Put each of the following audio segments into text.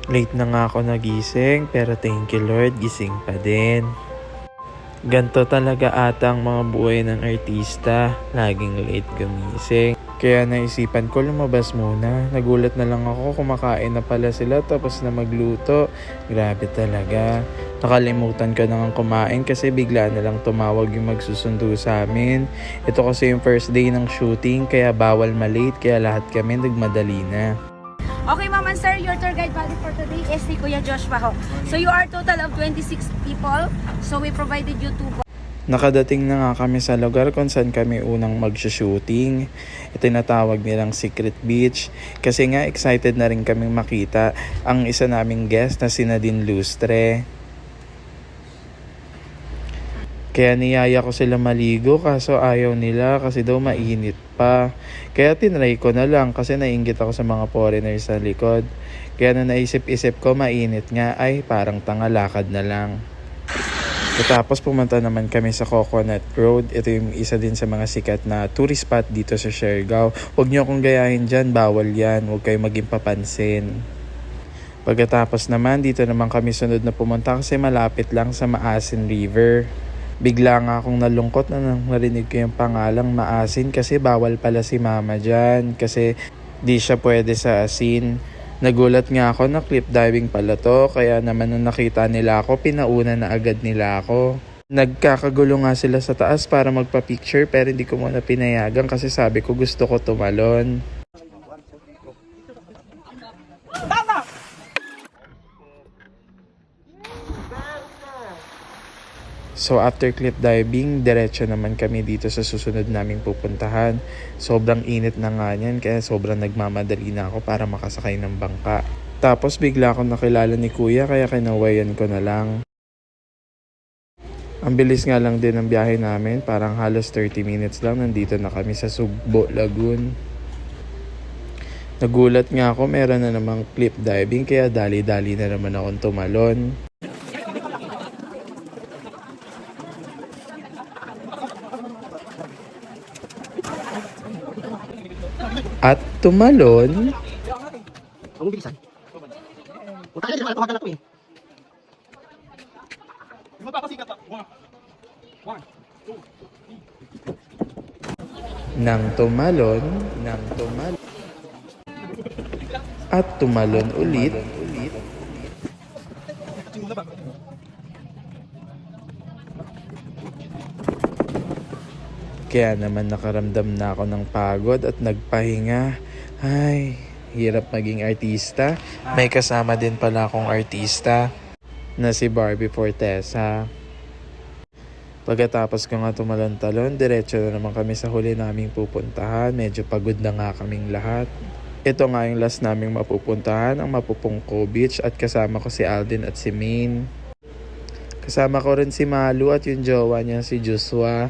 Late na nga ako nagising pero thank you Lord, gising pa din. Ganto talaga atang mga buhay ng artista, laging late gumising. Kaya naisipan ko lumabas muna. Nagulat na lang ako, kumakain na pala sila tapos na magluto. Grabe talaga. Nakalimutan ko na nga kumain kasi bigla na lang tumawag yung magsusundo sa amin. Ito kasi yung first day ng shooting kaya bawal malate kaya lahat kami nagmadali na. Okay, ma'am and sir, your tour guide body for today is si Kuya Joshua ho. So you are total of 26 people. So we provided you 2. Nakadating na nga kami sa lugar kung saan kami unang mag-shooting. Ito tinatawag nilang Secret Beach. Kasi nga excited na rin kaming makita ang isa naming guest na si Nadine Lustre. Kaya niyaya ko sila maligo kaso ayaw nila kasi daw mainit pa. Kaya tinry ko na lang kasi nainggit ako sa mga foreigners sa likod. Kaya na naisip-isip ko mainit nga ay parang tangalakad na lang. Tapos pumunta naman kami sa Coconut Road. Ito yung isa din sa mga sikat na tourist spot dito sa Siargao. Huwag niyo akong gayahin dyan, bawal yan. Huwag kayo maging papansin. Pagkatapos naman, dito naman kami sunod na pumunta kasi malapit lang sa Maasin River. Bigla nga akong nalungkot na nang narinig ko yung pangalang Maasin kasi bawal pala si mama dyan kasi di siya pwede sa asin. Nagulat nga ako na cliff diving pala to kaya naman nung nakita nila ako pinauna na agad nila ako. Nagkakagulo nga sila sa taas para magpa-picture pero hindi ko muna pinayagan kasi sabi ko gusto ko tumalon. So after cliff diving, diretso naman kami dito sa susunod naming pupuntahan. Sobrang init na nga niyan kaya sobrang nagmamadali na ako para makasakay ng bangka. Tapos bigla akong nakilala ni kuya kaya kinawayan ko na lang. Ang bilis nga lang din ng biyahe namin, parang halos 30 minutes lang nandito na kami sa Sugbo, Lagoon. Nagulat nga ako meron na namang cliff diving kaya dali-dali na naman akong tumalon. At tumalon. Ang bilisan. Utang na ako hagala ko eh. Nang tumalon. At tumalon ulit. Kaya naman nakaramdam na ako ng pagod at nagpahinga. Ay, hirap maging artista. May kasama din pala akong artista na si Barbie Fortesa. Pagkatapos ko nga tumalon-talon, diretso na naman kami sa huli naming pupuntahan. Medyo pagod na nga kaming lahat. Ito nga yung last naming mapupuntahan, ang Mapupungko Beach at kasama ko si Alden at si Maine. Kasama ko rin si Malu at yung jowa niya si Joshua.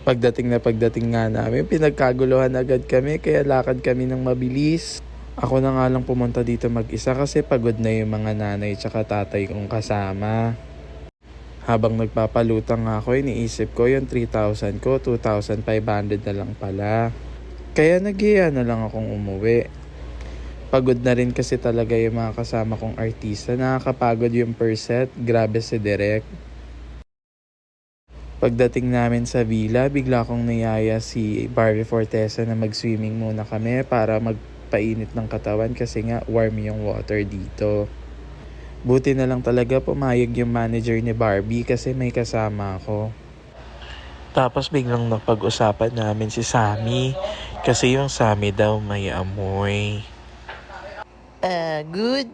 Pagdating nga namin, pinagkaguluhan agad kami kaya lakad kami ng mabilis. Ako na nga lang pumunta dito mag-isa kasi pagod na yung mga nanay tsaka tatay kong kasama. Habang nagpapalutang nga ako, iniisip ko yung 3,000 ko, 2,500 na lang pala. Kaya nag-iya na lang akong umuwi. Pagod na rin kasi talaga yung mga kasama kong artista. Nakakapagod yung per set, grabe si Direk. Pagdating namin sa villa, bigla kong niyaya si Barbie Fortesa na mag-swimming muna kami para magpainit ng katawan kasi nga warm yung water dito. Buti na lang talaga pumayag yung manager ni Barbie kasi may kasama ako. Tapos biglang napag-usapan namin si Sammy kasi yung Sammy daw may amoy. Good.